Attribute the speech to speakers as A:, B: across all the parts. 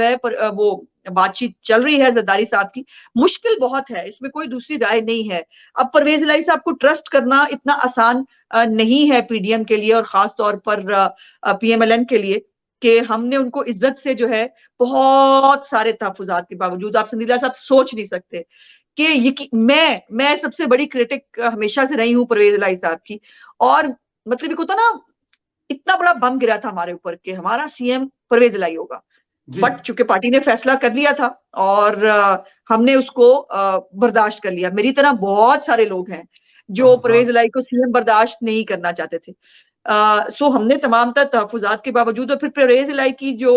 A: है पर वो बातचीत चल रही है जरदारी साहब की, मुश्किल बहुत है, इसमें कोई दूसरी राय नहीं है। अब परवेज इलाही साहब को ट्रस्ट करना इतना आसान नहीं है पीडीएम के लिए और खास तौर पर पीएमएलएन के लिए, कि हमने उनको इज्जत से जो है बहुत सारे तहफुजात के बावजूद, आप संदीला साहब सोच नहीं सकते कि ये मैं सबसे बड़ी क्रिटिक हमेशा से रही हूँ परवेज इलाही साहब की। और मतलब एक होता ना, इतना बड़ा बम गिरा था हमारे ऊपर कि हमारा सीएम परवेज इलाही होगा, बट चूंकि पार्टी ने फैसला कर लिया था और हमने उसको बर्दाश्त कर लिया। मेरी तरह बहुत सारे लोग हैं जो परवेज इलाही को सीएम बर्दाश्त नहीं करना चाहते थे। सो हमने तमाम तर तहफुजात के बावजूद, और फिर परवेज इलाही की जो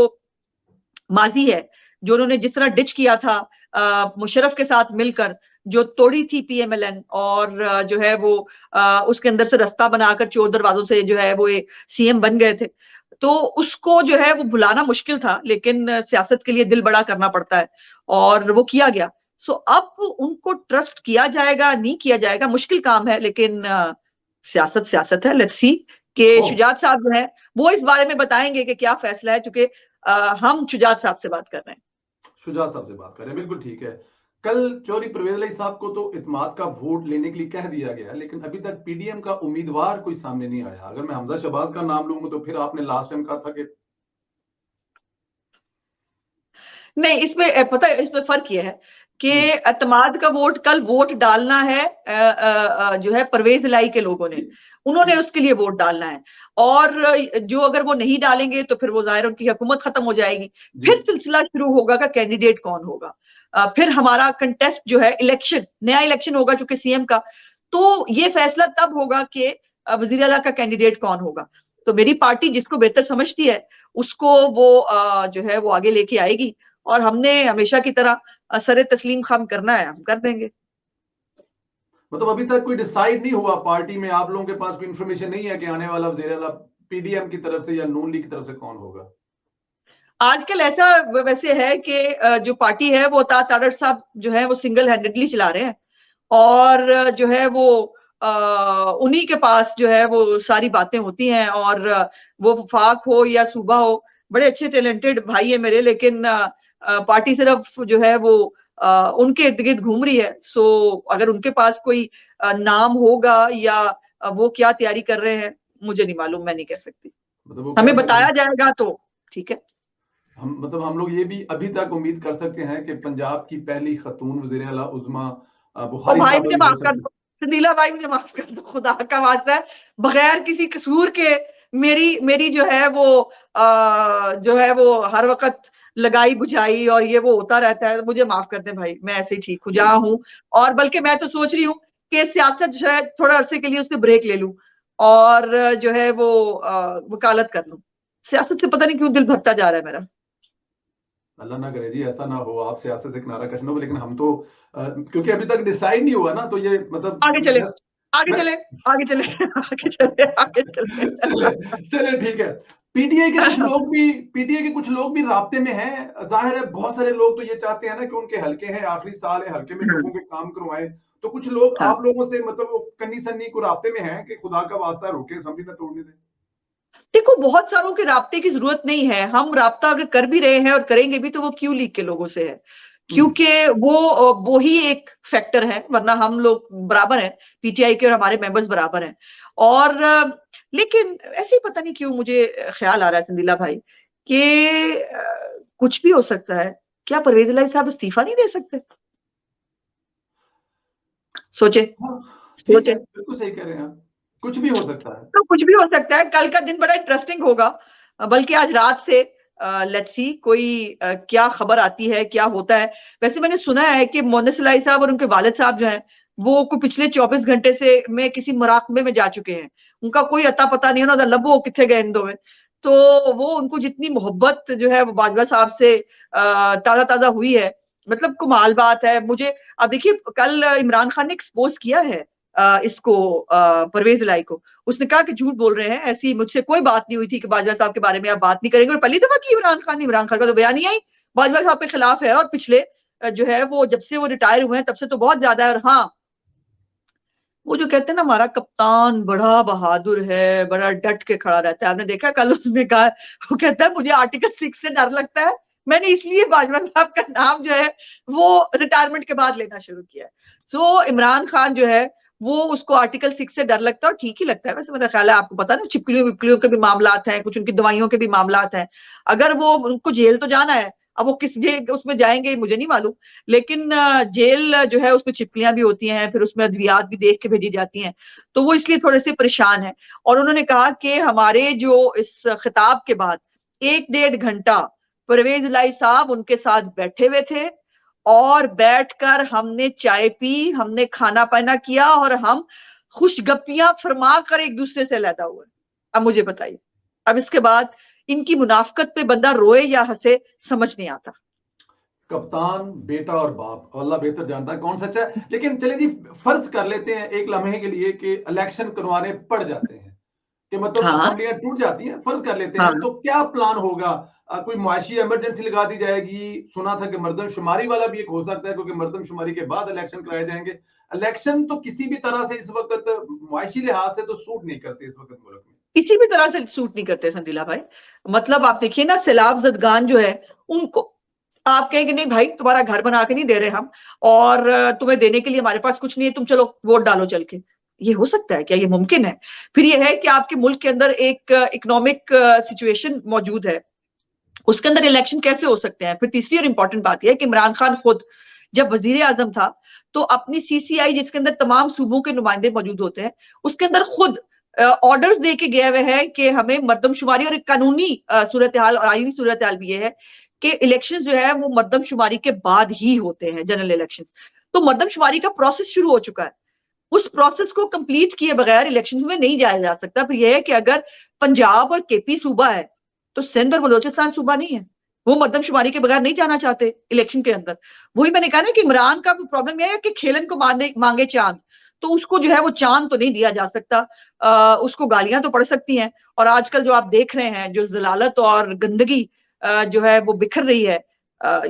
A: माजी है, जो उन्होंने जिस तरह डिच किया था मुशर्रफ के साथ मिलकर, जो तोड़ी थी पीएमएलएन, और जो है वो उसके अंदर से रास्ता बनाकर चोर दरवाजों से जो है वो सीएम बन गए थे, तो उसको जो है वो भुलाना मुश्किल था, लेकिन सियासत के लिए दिल बड़ा करना पड़ता है और वो किया गया। सो अब उनको ट्रस्ट किया जाएगा नहीं किया जाएगा, मुश्किल काम है, लेकिन सियासत सियासत है। लेट्स सी कि शुजात साहब जो है वो इस बारे में बताएंगे कि क्या फैसला है, क्योंकि हम शुजात साहब से बात कर रहे हैं।
B: शुजात साहब से बात कर रहे हैं, बिल्कुल ठीक है। कल चौधरी परवेज इलाही साहब को तो इत्मीनान का वोट लेने के लिए कह दिया गया, लेकिन अभी तक पीडीएम का उम्मीदवार कोई सामने नहीं आया। अगर मैं हमजा शहबाज का नाम लूंगा तो फिर आपने लास्ट टाइम कहा था कि
A: नहीं, इसमें पता है इसमें फर्क यह है कि एतमाद का वोट, कल वोट डालना है जो है परवेज इलाही के लोगों ने, उन्होंने उसके लिए वोट डालना है, और जो अगर वो नहीं डालेंगे तो फिर वो जाहिर उनकी हुकूमत खत्म हो जाएगी। फिर सिलसिला शुरू होगा का कैंडिडेट कौन होगा, फिर हमारा कंटेस्ट जो है इलेक्शन, नया इलेक्शन होगा चूंकि सीएम का, तो ये फैसला तब होगा कि वजीर आला का कैंडिडेट कौन होगा। तो मेरी पार्टी जिसको बेहतर समझती है उसको वो जो है वो आगे लेके आएगी, और हमने हमेशा की तरह सरे तस्लीम खाम करना है, हम कर देंगे।
B: मतलब अभी तक कोई डिसाइड नहीं हुआ पार्टी में, आप लोगों के पास कोई इंफॉर्मेशन नहीं है कि आने वाला वज़ीर आला पीडीएम की तरफ से या नून लीग की तरफ से कौन होगा?
A: आजकल ऐसा वैसे है कि जो पार्टी है वो तारड़ साहब जो है वो सिंगल हैंडेडली चला रहे हैं, और जो है वो उन्हीं के पास जो है वो सारी बातें होती हैं, और वो वफाक हो या सूबा हो, बड़े अच्छे टैलेंटेड भाई है मेरे, लेकिन पार्टी सिर्फ जो है वो उनके इर्द गिर्द घूम रही है। सो अगर उनके पास कोई नाम होगा या वो क्या तैयारी कर रहे हैं मुझे नहीं मालूम, मैं नहीं कह सकती,
B: मतलब
A: हमें बताया जाएगा तो ठीक है।
B: हम लोग ये भी अभी तक उम्मीद कर सकते हैं कि पंजाब की पहली खतून वज़ीर आला उज़्मा
A: ओ
B: बुखारी
A: भाई
B: साहब
A: मुझे
B: भी हो
A: माफ कर
B: सकती
A: दो, संदीला भाई मुझे माफ कर दो, खुदा का वास्ता है, बगैर किसी कसूर के मेरी मेरी जो है वो जो है वो हर वक्त लगाई बुझाई और ये वो होता रहता है, मुझे माफ कर दे भाई, मैं ऐसे ही ठीक हो जा हूं। और बल्कि मैं तो सोच रही हूँ कि सियासत जो है थोड़ा अरसे के लिए उससे ब्रेक ले लूं और जो है वो वकालत कर लूं। सियासत से पता नहीं क्यों दिल भरता जा रहा है मेरा।
B: अल्लाह ना करे जी, ऐसा ना हो, आप सियासत से किनारा कश ना हो, लेकिन हम तो क्योंकि अभी तक डिसाइड नहीं हुआ ना, तो ये मतलब
A: आगे चले, आगे
B: मैं
A: चले, आगे चले, आगे चले, आगे चले।
B: चले चले ठीक है। पीटीआई के कुछ लोग भी राब्ते में हैं। जाहिर है बहुत सारे लोग तो ये चाहते हैं ना कि उनके हलके हैं, आखिरी साल है, हलके में लोगों के काम करवाएं। तो कुछ लोग
A: हाँ।
B: आप लोगों से मतलब वो कन्नी सन्नी को राब्ते में हैं कि खुदा का वास्ता रोके, असेंबली ना तोड़ने दें।
A: देखो बहुत सारों के राब्ते की जरूरत नहीं है, हम राब्ता अगर कर भी रहे हैं और करेंगे भी तो वो क्यू लीग के लोगों से है, क्योंकि वो ही एक फैक्टर है, वरना हम लोग बराबर हैं, पीटीआई के और हमारे मेंबर्स बराबर हैं। और लेकिन ऐसे ही पता नहीं क्यों मुझे ख्याल आ रहा है संदीला भाई कि कुछ भी हो सकता है, क्या परवेज इलाही साहब इस्तीफा नहीं दे सकते? सोचे,
B: हाँ, ठीक
A: सोचे।
B: है, बिल्कुल सही कह रहे हैं आप, कुछ भी हो सकता है।
A: तो कुछ भी हो सकता है, कल का दिन बड़ा इंटरेस्टिंग होगा, बल्कि आज रात से लेट्स सी कोई क्या खबर आती है, क्या होता है। वैसे मैंने सुना है कि मोहम्मद सलाई साहब और उनके वालिद साहब जो हैं वो को पिछले 24 घंटे से में किसी मुराकबे में जा चुके हैं, उनका कोई अता पता नहीं है ना, लबो किथे गए इन दो में। तो वो उनको जितनी मोहब्बत जो है वो बाजवा साहब से ताजा ताजा हुई है, मतलब कमाल बात है। मुझे अब देखिए कल इमरान खान ने एक्सपोज किया है इसको परवेज इलाही को, उसने कहा कि झूठ बोल रहे हैं, ऐसी मुझसे कोई बात नहीं हुई थी कि बाजवा साहब के बारे में आप बात नहीं करेंगे, और पहली दफा की इमरान खान का तो बयान ही आई बाजवा साहब के खिलाफ है, और पिछले जो है वो जब से वो रिटायर हुए हैं तब से तो बहुत ज्यादा है। और हाँ, वो जो कहते हैं ना हमारा कप्तान बड़ा बहादुर है, बड़ा डट के खड़ा रहता है, आपने देखा कल उसने कहा, वो कहता है मुझे आर्टिकल 6 से डर लगता है, मैंने इसलिए बाजवा साहब का नाम जो है वो रिटायरमेंट के बाद लेना शुरू किया है। सो इमरान खान जो है वो उसको आर्टिकल 6 से डर लगता है, और ठीक ही लगता है वैसे, मेरा ख्याल है आपको पता है ना, छिपकलियों विपकलियों के भी मामलात हैं, कुछ उनकी दवाइयों के भी मामलात हैं। अगर वो उनको जेल तो जाना है, अब वो किस जेल उसमें जाएंगे मुझे नहीं मालूम, लेकिन जेल जो है उसमें छिपकलियां भी होती हैं, फिर उसमें अद्वियात भी देख के भेजी जाती हैं, तो वो इसलिए थोड़े से परेशान है। और उन्होंने कहा कि हमारे जो इस खिताब के बाद 1-1.5 घंटा परवेज इलाही साहब उनके साथ बैठे हुए थे, और बैठकर हमने चाय पी, हमने खाना पाना किया, और हम खुशगपियां फरमा कर एक दूसरे से अलहदा हुए। अब मुझे बताइए, अब इसके बाद इनकी मुनाफकत पे बंदा रोए या हंसे समझ नहीं आता।
B: कप्तान, बेटा और बाप, अल्लाह बेहतर जानता है कौन सच्चा है। लेकिन चले जी, फर्ज कर लेते हैं एक लम्हे के लिए कि इलेक्शन करवाने पड़ जाते हैं, कि मतलब
A: हाँ
B: असेंबलियां टूट जाती हैं, फर्ज कर लेते
A: हाँ।
B: हैं, तो क्या प्लान होगा? कोई मुआशी इमरजेंसी लगा दी जाएगी? सुना था कि मर्दमशुमारी वाला भी एक हो सकता है, क्योंकि मर्दमशुमारी के बाद इलेक्शन कराए जाएंगे। इलेक्शन तो किसी भी तरह से इस वक्त मुआशी लिहाज से तो सूट नहीं करते इस वक्त मुल्क में।
A: किसी भी तरह से सूट नहीं करते संदीला भाई। मतलब आप देखिए ना, सैलाब जदगान जो है उनको आप कहेंगे नहीं भाई तुम्हारा घर बना के नहीं दे रहे हम, और तुम्हें देने के लिए हमारे पास कुछ नहीं है, तुम चलो वोट डालो चल के। ये हो सकता है क्या? ये मुमकिन है? फिर ये है कि आपके मुल्क के अंदर एक इकोनॉमिक सिचुएशन मौजूद है, उसके अंदर इलेक्शन कैसे हो सकते हैं? फिर तीसरी और इंपॉर्टेंट बात यह है कि इमरान खान खुद जब वजीर आजम था तो अपनी सीसीआई, जिसके अंदर तमाम सूबों के नुमाइंदे मौजूद होते हैं, उसके अंदर खुद ऑर्डर्स दे के गए हुए हैं कि हमें मर्दमशुमारी, और एक कानूनी सूरत हाल और आईनी सूरत हाल भी ये है कि इलेक्शन जो है वो मर्दमशुमारी के बाद ही होते हैं, जनरल इलेक्शन। तो मर्दमशुमारी का प्रोसेस शुरू हो चुका है, उस प्रोसेस को कंप्लीट किए बगैर इलेक्शन में नहीं जाया जा सकता। फिर यह है कि अगर पंजाब और केपी सूबा है तो सिंध और बलोचिस्तान सूबा नहीं है, वो मर्दमशुमारी के बगैर नहीं जाना चाहते इलेक्शन के अंदर। वही मैंने कहा ना कि इमरान का प्रॉब्लम यह है कि खेलन को मांगे चांद, तो उसको जो है वो चांद तो नहीं दिया जा सकता। उसको गालियां तो पड़ सकती हैं, और आजकल जो आप देख रहे हैं जो जलालत और गंदगी जो है वो बिखर रही है,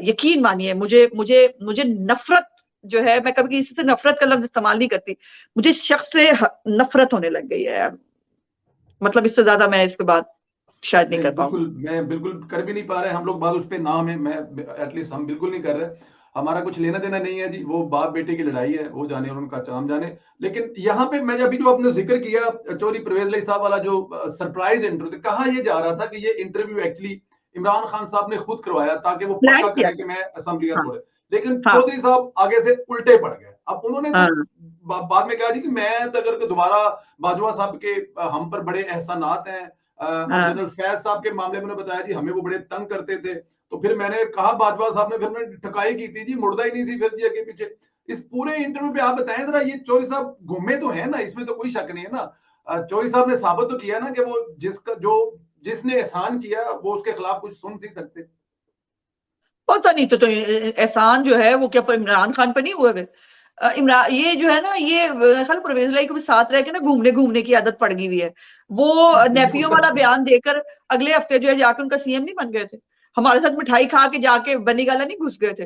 A: यकीन मानिए मुझे मुझे मुझे नफरत जो है, मैं कभी किसी से नफरत का लफ्ज इस्तेमाल नहीं करती, मुझे इस शख्स से नफरत होने लग गई है। मतलब इससे ज्यादा मैं इस पे बात शायद नहीं
B: नहीं,
A: कर पाऊंगी।
B: बिल्कुल, मैं बिल्कुल कर भी नहीं पा रहे हम लोग बात उस पे, नाम है, मैं एटलीस्ट हम बिल्कुल नहीं कर रहे। हमारा कुछ लेना देना नहीं है जी, वो बाप बेटे की लड़ाई है, वो जाने और उनका चाम जाने। लेकिन यहाँ पे मैं अभी जो आपने जिक्र किया चौधरी परवेज इलाही साहब वाला, जो सरप्राइज इंटरव्यू, कहा यह जा रहा था कि ये इंटरव्यू एक्चुअली इमरान खान साहब ने खुद करवाया ताकि वो
A: प्लान
B: पक्का
A: किया
B: करें कि मैं असम्बलियां
A: था।
B: तोड़े। लेकिन
A: हाँ
B: चौधरी साहब आगे से उल्टे पड़ गए। अब उन्होंने तो
A: हाँ
B: बाद में कहा जी कि मैं तो अगर दोबारा बाजवा साहब के हम पर बड़े एहसानात हैं, और
A: हाँ
B: जनरल फैज साहब के मामले में उन्होंने बताया जी हमें वो बड़े तंग करते थे। तो फिर मैंने कहा बाजवा साहब ने, फिर मैंने ठकाई की थी जी, मुड़दा ही नहीं थी फिर जी आगे पीछे। इस पूरे इंटरव्यू पे आप बताएं जरा, ये चौधरी साहब घूमे तो है ना, इसमें तो कोई शक नहीं है ना। चौधरी साहब ने साबित तो किया ना कि वो जिसने एहसान किया वो उसके खिलाफ कुछ सुन नहीं सकते।
A: पता नहीं, तो एहसान जो है वो क्या पर इमरान खान पे नहीं हुए हुए? इमरान ये जो है ना, ये ख्याल परवेज इलाही को भी साथ रह के ना घूमने घूमने की आदत पड़ गई हुई है। वो
B: बिल्कुल
A: नेपियो वाला
B: सच।
A: बयान देकर अगले हफ्ते जो है जाकर उनका सीएम नहीं बन गए थे, हमारे साथ मिठाई खा के जाके बनी गाला नहीं घुस गए थे।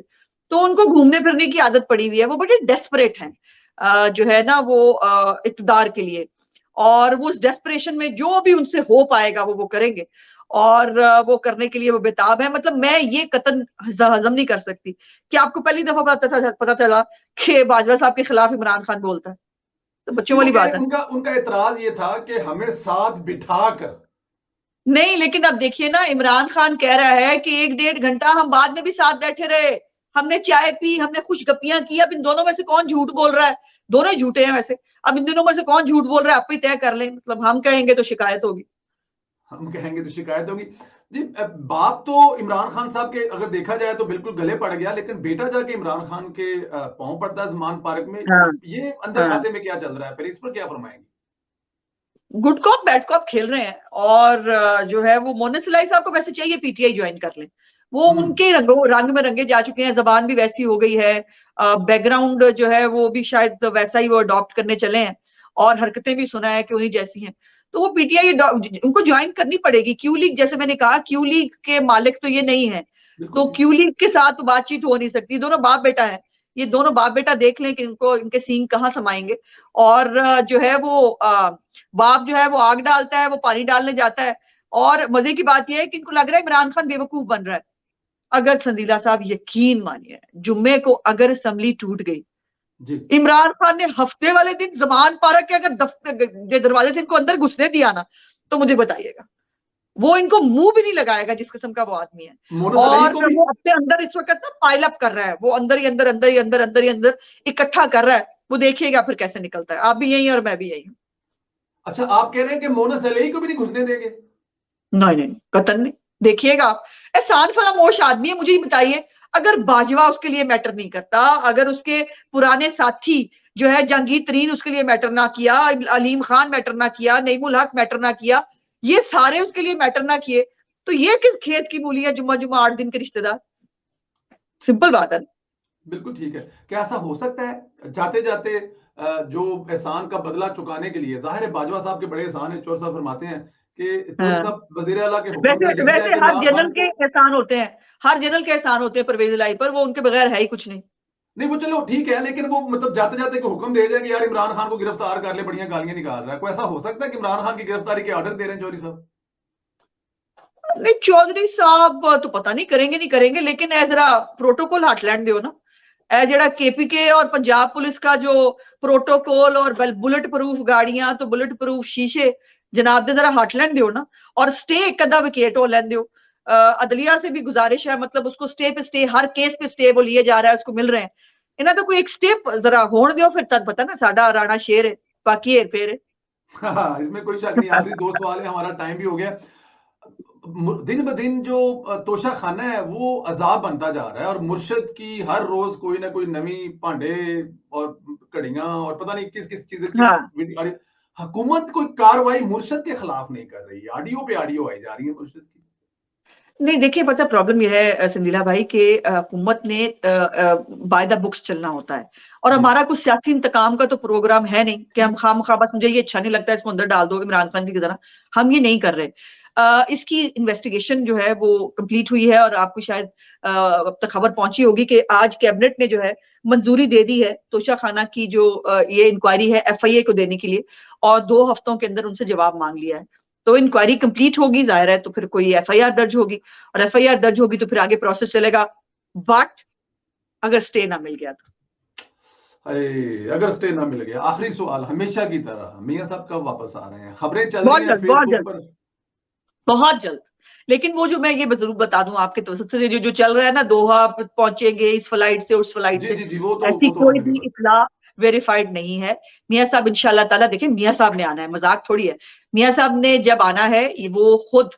A: तो उनको घूमने फिरने की आदत पड़ी हुई है, वो बड़े डेस्परेट हैं जो है ना वो इक़्तिदार के लिए, और वो उस डेस्परेशन में जो भी उनसे हो पाएगा वो करेंगे, और वो करने के लिए वो बेताब है। मतलब मैं ये कतन हजम नहीं कर सकती कि आपको पहली दफा पता चला कि बाजवा साहब के खिलाफ इमरान खान बोलता है, तो बच्चों
B: नहीं, वो
A: वाली
B: कह
A: बात
B: रहे,
A: है।
B: उनका उनका एतराज ये था कि हमें साथ बिठा कर।
A: नहीं, लेकिन अब देखिए ना, इमरान खान कह रहा है कि 1-1.5 घंटा हम बाद में भी साथ बैठे रहे, हमने चाय पी, हमने खुशगपियां की। अब इन दोनों में से कौन झूठ बोल रहा है? दोनों ही झूठे हैं वैसे। अब इन दोनों में से कौन झूठ बोल रहा है आप ही तय कर लें, मतलब हम कहेंगे तो शिकायत होगी।
B: हम कहेंगे तो शिकायत होगी जी। बाप तो इमरान खान साहब के अगर देखा जाए तो बिल्कुल गले पड़ गया, लेकिन बेटा जाके इमरान खान के पांव पड़ता है जमान पार्क में।
A: हाँ
B: ये अंदर
A: हाँ।
B: खाते में क्या चल रहा है, फिर इस पर क्या फरमाएंगे?
A: गुड कॉप बैड कॉप खेल रहे हैं, और जो है वो मोनिस इलाही साहब को वैसे चाहिए पीटीआई ज्वाइन कर ले, वो
B: हम्म।
A: उनके रंग में रंगे जा चुके हैं, जबान भी वैसी हो गई है, बैकग्राउंड जो है वो भी शायद वैसा ही वो अडॉप्ट करने चले हैं, और हरकतें भी सुना है कि उन्हीं जैसी हैं। तो वो पीटीआई उनको ज्वाइन करनी पड़ेगी। क्यू लीग, जैसे मैंने कहा, क्यू लीग के मालिक तो ये नहीं है,
B: बिल्कुल
A: तो
B: ठीक।
A: क्यू लीग के साथ तो बातचीत हो नहीं सकती। दोनों बाप बेटा है, ये दोनों बाप बेटा देख लें कि इनको इनके सींग कहाँ समाएंगे। और जो है वो बाप जो है वो आग डालता है, वो पानी डालने जाता है। और मजे की बात यह है कि इनको लग रहा है इमरान खान बेवकूफ बन रहा है, अगर संदीला साहब यकीन मानिए, जुम्मे को अगर असेंबली टूट गई,
B: जी
A: इमरान खान ने हफ्ते वाले दिन जमान पार्क के अगर दरवाजे से इनको अंदर घुसने दिया ना, तो मुझे बताइएगा, वो इनको मुंह भी नहीं लगाएगा जिस किस्म का वो आदमी है।
B: मोना सलेही
A: और
B: को भी
A: वो अपने अंदर इस वक्त ना पाइल अप कर रहा है, वो अंदर ही अंदर अंदर ही अंदर अंदर ही अंदर इकट्ठा कर रहा है। वो देखिएगा फिर कैसे निकलता है। आप भी यही और मैं भी यही हूँ।
B: अच्छा, आप कह रहे हैं कि मोना सलेही को भी नहीं घुसने देंगे?
A: नहीं नहीं, कतन नहीं। देखिएगा आप, एहसान फरामोश आदमी है। मुझे ये बताइए, अगर बाजवा उसके लिए मैटर नहीं करता, अगर उसके पुराने साथी जो है जहांगीर तरीन उसके लिए मैटर ना किया, अलीम खान मैटर ना किया, नईमुल हक मैटर ना किया, ये सारे उसके लिए मैटर ना किए, तो ये किस खेत की मूली है जुम्मा जुम्मा 8 दिन के रिश्तेदार? सिंपल बात है।
B: बिल्कुल ठीक है। क्या ऐसा हो सकता है जाते जाते जो एहसान का बदला चुकाने के लिए, जाहिर है बाजवा साहब के बड़े एहसान है, चौर साहब फरमाते हैं कि चौधरी
A: हाँ।
B: साहब वजीर आला के हुक्म
A: वैसे
B: से लिख दिया
A: वैसे
B: कि
A: हर
B: इमरान
A: जनरल
B: खान
A: के
B: को।
A: एहसान होते हैं, हर जनरल के एहसान होते हैं परवेज लाई पर, वो उनके बगैर है ही कुछ नहीं।
B: नहीं वो चलो ठीक है, लेकिन वो मतलब जाते जाते को हुक्म दे दिया कि यार इमरान खान को गिरफ्तार कर ले, बढ़िया गालियां निकाल रहा है। कोई ऐसा हो सकता है कि इमरान खान की गिरफ्तारी के ऑर्डर दे रहे हैं चौधरी साहब?
A: नहीं, चौधरी साहब तो पता नहीं करेंगे नहीं करेंगे, लेकिन ए जरा प्रोटोकॉल हट लैंड दो ना। ए जरा केपीके और पंजाब पुलिस का जो प्रोटोकॉल और बुलेट प्रूफ गाड़ियां तो बुलेट प्रूफ शीशे जनाब दे जरा हट लैंड दो ना। और स्टे एक अद्धा विकेट हो लैंड दो। अदलिया से भी गुजारिश है, मतलब उसको स्टे पे स्टे, हर केस पे स्टे वो लिए जा रहा है, उसको मिल रहे हैं। इन्हें तो कोई एक स्टे जरा होने दो, फिर तब पता ना साडा राणा शेर है, बाकी हेर फेर है।
B: हाँ, इसमें कोई शक नहीं। आखिरी दो सवाल है, हमारा टाइम भी हो गया। दिन ब दिन जो तोशा खाना है वो अजाब बनता जा रहा है, और मुर्शद की हर रोज कोई ना कोई नवी भांडे और कड़ियां और पता नहीं किस किस चीज की
A: हाँ।
B: वीडियो आ रही। हुकूमत कोई कार्रवाई मुर्शद के खिलाफ नहीं कर रही है, ऑडियो पे ऑडियो आई जा रही है मुर्शद की।
A: नहीं देखिए, पता प्रॉब्लम यह है संदीला भाई कि हुकूमत ने बाय द बुक्स चलना होता है। और
B: जी
A: हमारा कुछ सियासी इंतकाम का तो प्रोग्राम है नहीं कि हम खामखा बस मुझे ये अच्छा नहीं लगता इसको अंदर डाल दो इमरान खान की तरह। हम ये नहीं कर रहे। इसकी इन्वेस्टिगेशन जो है वो कंप्लीट हुई है, और आपको शायद अब तक खबर पहुंची होगी कि आज कैबिनेट ने जो है मंजूरी दे दी है तोशा खाना की जो ये इंक्वायरी है एफआईए को देने के लिए, और 2 हफ्तों के अंदर उनसे जवाब मांग लिया है। तो इंक्वायरी कंप्लीट होगी, जाहिर है, तो फिर कोई एफआईआर दर्ज होगी, और एफआईआर दर्ज होगी तो फिर आगे प्रोसेस चलेगा। बट अगर स्टे ना मिल गया तो
B: अरे अगर स्टे ना मिल गया, आखिरी सवाल हमेशा की तरह, मियां साहब कब वापस आ रहे हैं? खबरें चल रही
A: बहुत
B: हैं
A: जल्द, बहुत
B: फेसबुक
A: जल्द,
B: पर।
A: बहुत जल्द। लेकिन वो जो मैं ये जरूर बता दूं आपके तरफ से, जो जो चल रहा है ना, दोहा पहुंचेंगे इस फ्लाइट से उस फ्लाइट
B: जी
A: से,
B: जी जी,
A: ऐसी
B: वो तो
A: कोई
B: हमें भी
A: भी
B: पता।
A: इतला वेरीफाइड नहीं है। मियां साहब इंशाल्लाह ताला, देखें मियां साहब ने आना है, मजाक थोड़ी है। मियां साहब ने जब आना है वो खुद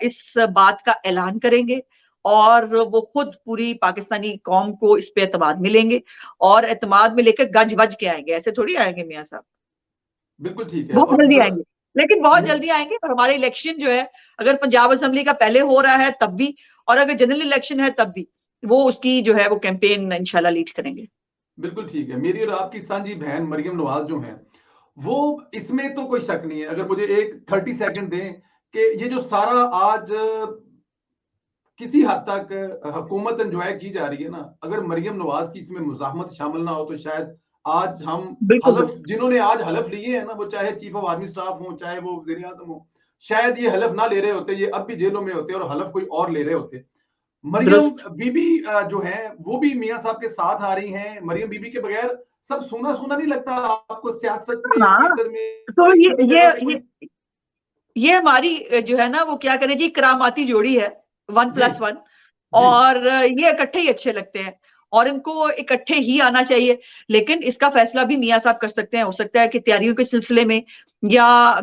A: इस बात का ऐलान करेंगे, और वो खुद पूरी पाकिस्तानी कौम को इस पे एतमाद मिलेंगे, और एतमाद में लेकर गज बज के आएंगे। ऐसे थोड़ी आएंगे मियां साहब,
B: बिल्कुल ठीक है।
A: बहुत
B: और
A: जल्दी
B: जरा
A: आएंगे। लेकिन बहुत जल्दी आएंगे। और हमारे इलेक्शन जो है, अगर पंजाब असेंबली का पहले हो रहा है तब भी, और अगर जनरल इलेक्शन है तब भी, वो उसकी जो है वो कैंपेन इंशाल्लाह लीड करेंगे।
B: बिल्कुल ठीक है। मेरी और आपकी सांझी बहन मरियम नवाज जो है, वो इसमें तो कोई शक नहीं है। अगर मुझे एक 30 सेकंड दें कि ये जो सारा आज किसी हद तक हुकूमत एंजॉय की जा रही है ना, अगर मरियम नवाज की इसमें मुजाहमत शामिल ना हो तो शायद आज हम
A: बिल्कुल
B: हलफ,
A: बिल्कुल।
B: जिन्होंने आज हलफ लिए है ना, वो चाहे चीफ ऑफ आर्मी स्टाफ हो, चाहे वो वजीर आजम हो, शायद ये हलफ ना ले रहे होते, ये अब भी जेलों में होते और हलफ कोई और ले रहे होते। मरियम
A: दुरुस्त।
B: बीबी जो है वो भी मियां साहब के साथ आ रही हैं। मरियम बीबी के बगैर सब सूना सूना नहीं लगता आपको? सियासत में,
A: हाँ,
B: थिएटर में,
A: तो
B: किसी जगह पे कोई।
A: ये हमारी जो है ना वो क्या करें जी, करामाती जोड़ी है, वन
B: जी
A: प्लस वन।
B: जी
A: और ये इकट्ठे ही अच्छे लगते हैं, और इनको इकट्ठे ही आना चाहिए। लेकिन इसका फैसला भी मियां साहब कर सकते हैं। हो सकता है कि तैयारियों के सिलसिले में, या